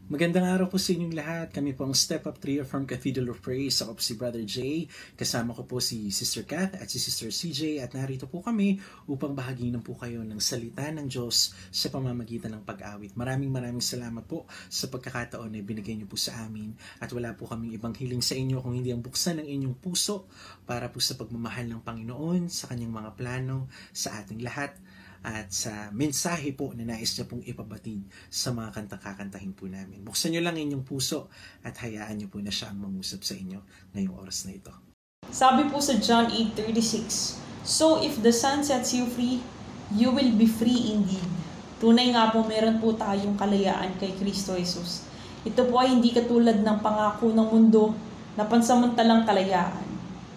Magandang araw po sa inyong lahat. Kami po ang Step Up Trio from Cathedral of Praise. Ako po si Brother Jay. Kasama ko po si Sister Kath at si Sister CJ. At narito po kami upang bahaginan po kayo ng salita ng Diyos sa pamamagitan ng pag-awit. Maraming salamat po sa pagkakataon na binigay niyo po sa amin. At wala po kaming ibang hiling sa inyo kung hindi ang buksan ng inyong puso para po sa pagmamahal ng Panginoon, sa kanyang mga plano, sa ating lahat. At sa mensahe po na nais niya pong ipabatid sa mga kantang kakantahin po namin. Buksan niyo lang inyong puso at hayaan niyo po na siya ang mangusap sa inyo ngayong oras na ito. Sabi po sa John 8:36, "So if the Son sets you free, you will be free indeed." Tunay nga po, meron po tayong kalayaan kay Kristo Jesus. Ito po ay hindi katulad ng pangako ng mundo na pansamantalang kalayaan.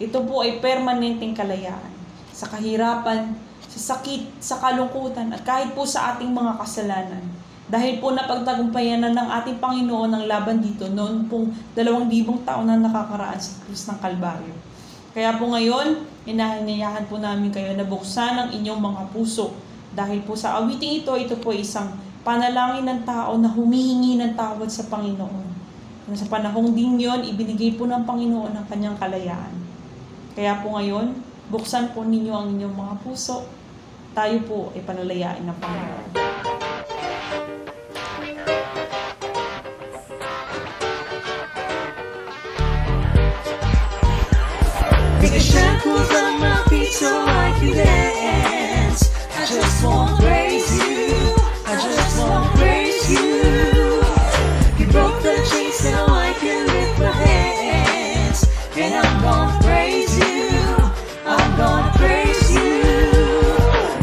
Ito po ay permanenteng kalayaan sa kahirapan, sa sakit, sa kalungkutan, at kahit po sa ating mga kasalanan. Dahil po napagtagumpayan na ng ating Panginoon ang laban dito noon pong 2,000 taon na nakakaraan sa krus ng Kalbaryo. Kaya po ngayon, inahanyayahan po namin kayo na buksan ang inyong mga puso. Dahil po sa awiting ito po isang panalangin ng tao na humihingi ng tawad sa Panginoon. Sa panahong din yun, ibinigay po ng Panginoon ang kanyang kalayaan. Kaya po ngayon, buksan po ninyo ang inyong mga puso. Tayo po ay panalayain ng Panginoon. Take the shackles off my feet so I can dance. I just wanna praise you. I just wanna praise you. You broke the chains, now I can lift my hands. And I'm gonna praise you. I'm gonna praise you.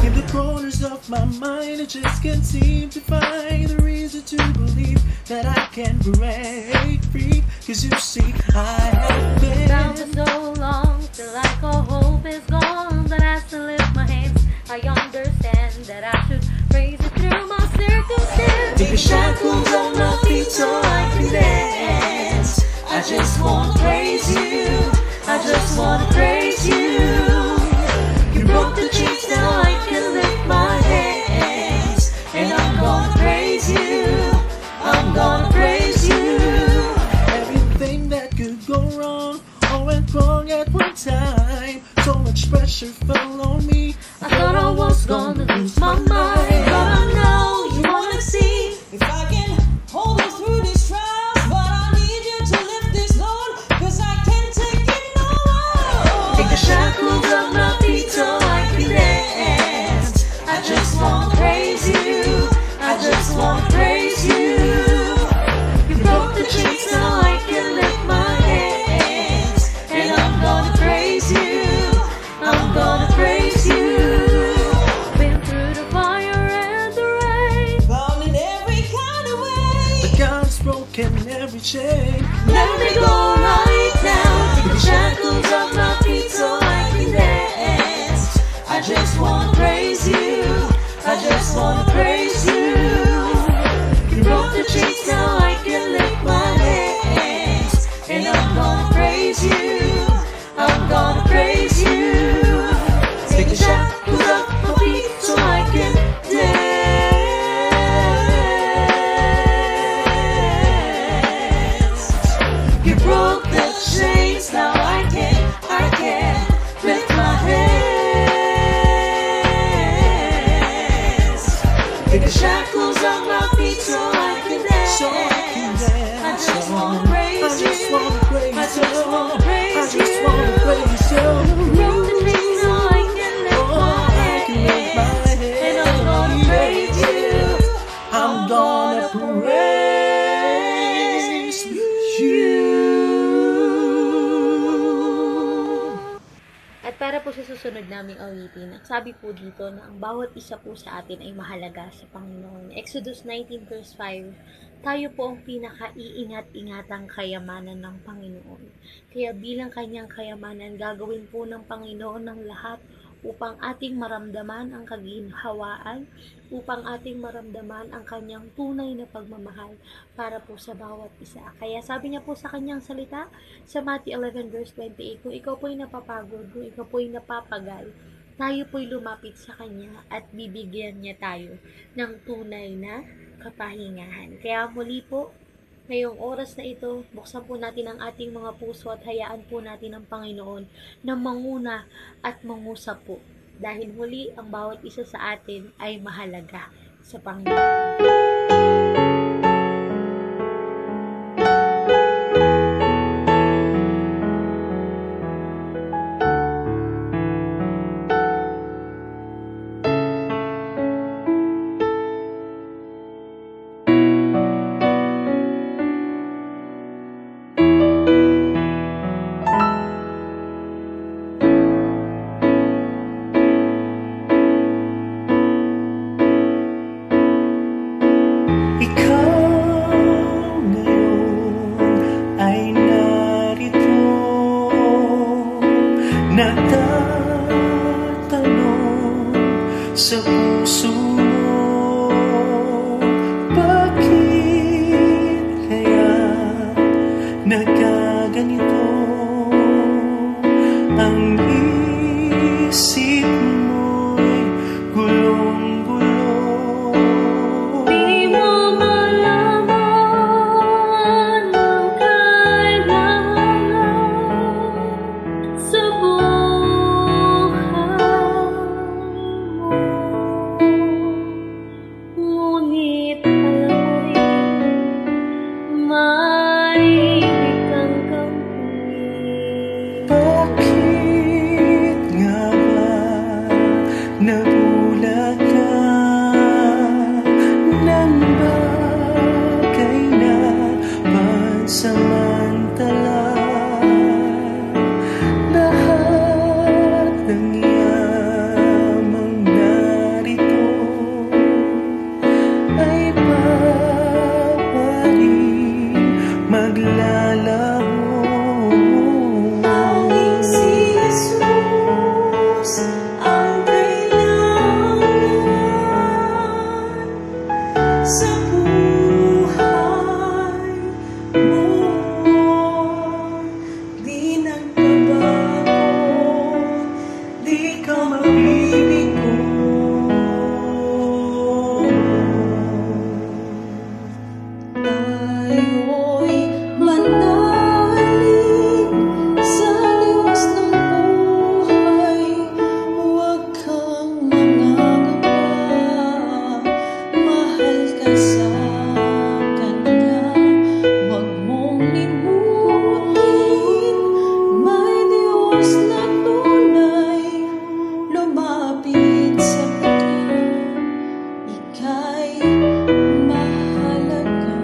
In the corners of my mind, I just can't seem to find the reason to believe that I can break free. Cause you see, I have been down for so long, feel like all hope is gone, but I still lift my hands. I understand that I should praise it through my circumstance. Take the shackles off my feet so I can dance. I just wanna praise you. I just wanna praise you. You broke the chains, now I can lift my hands. And I'm gonna praise you. I'm gonna praise you. everything that could go wrong. All went wrong at one time. So much pressure fell on me. I thought I was gonna lose my mind, But I know you wanna see If I can hold on through these trials, but I need you to lift this load, cause I can't take it no more. Take the shackles off my feet so I can dance. I just wanna praise you. I just wanna praise you. You broke the chains, now I can lift my hands. And I'm gonna praise you. I'm gonna praise you. been through the fire and the rain. Bound in every kind of way. But God's broken every chain. Let me go right now. Take the shackles off my feet so I can dance. I just wanna praise you. I just wanna praise you. You broke the chains, now I can lift my hands. And I'm gonna praise you. I'm gonna praise you. Take the shackles off my feet so I can dance. You broke the chains, now I can lift my hands. Take the shackles off my feet so I can dance. So I can dance. I just wanna praise I just you. wanna praise I just wanna you. praise I just you. wanna praise you. Broke the chains, now I can lift Oh, my I can lift my hands. And I'm gonna praise you. I'm gonna praise you. At para po sa susunod naming awitin, sabi po dito na ang bawat isa po sa atin ay mahalaga sa Panginoon. Exodus 19 verse 5, tayo po ang pinaka-iingat-ingatang kayamanan ng Panginoon. Kaya bilang kanyang kayamanan, gagawin po ng Panginoon ng lahat upang ating maramdaman ang kaginhawaan, upang ating maramdaman ang kanyang tunay na pagmamahal para po sa bawat isa. Kaya sabi niya po sa kanyang salita sa Matthew 11 verse 28, kung ikaw po'y napapagod, kung ikaw po'y napapagal, tayo po'y lumapit sa kanya at bibigyan niya tayo ng tunay na kapahingahan. Kaya muli po, Ngayong oras na ito, buksan po natin ang ating mga puso at hayaan po natin ang Panginoon na manguna at mangusap po. Dahil huli, ang bawat isa sa atin ay mahalaga sa Panginoon. Natatanong sa puso mo, bakit kaya nagkaganito ang isip mo'y gulong-gulo? Di mo malaman ang kailangan sa buhay mo. Ngunit alam mo'y may kang kampi. Bakit nga ba nagulat ka ng bagay na pansamantala? Lahat ng yamang narito ay babaling maglalaho. Tanging si Jesus ang kailangan sa buhay mo. Di nagbabago, di ka mabibigo. Tayo'y manalig sa Diyos ng buhay. Huwag kang mangangamba, mahal ka sa Kanya. Huwag mong limutin, may Diyos na tunay. Lumapit sa Kanya, ika'y mahalaga.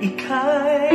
ika'y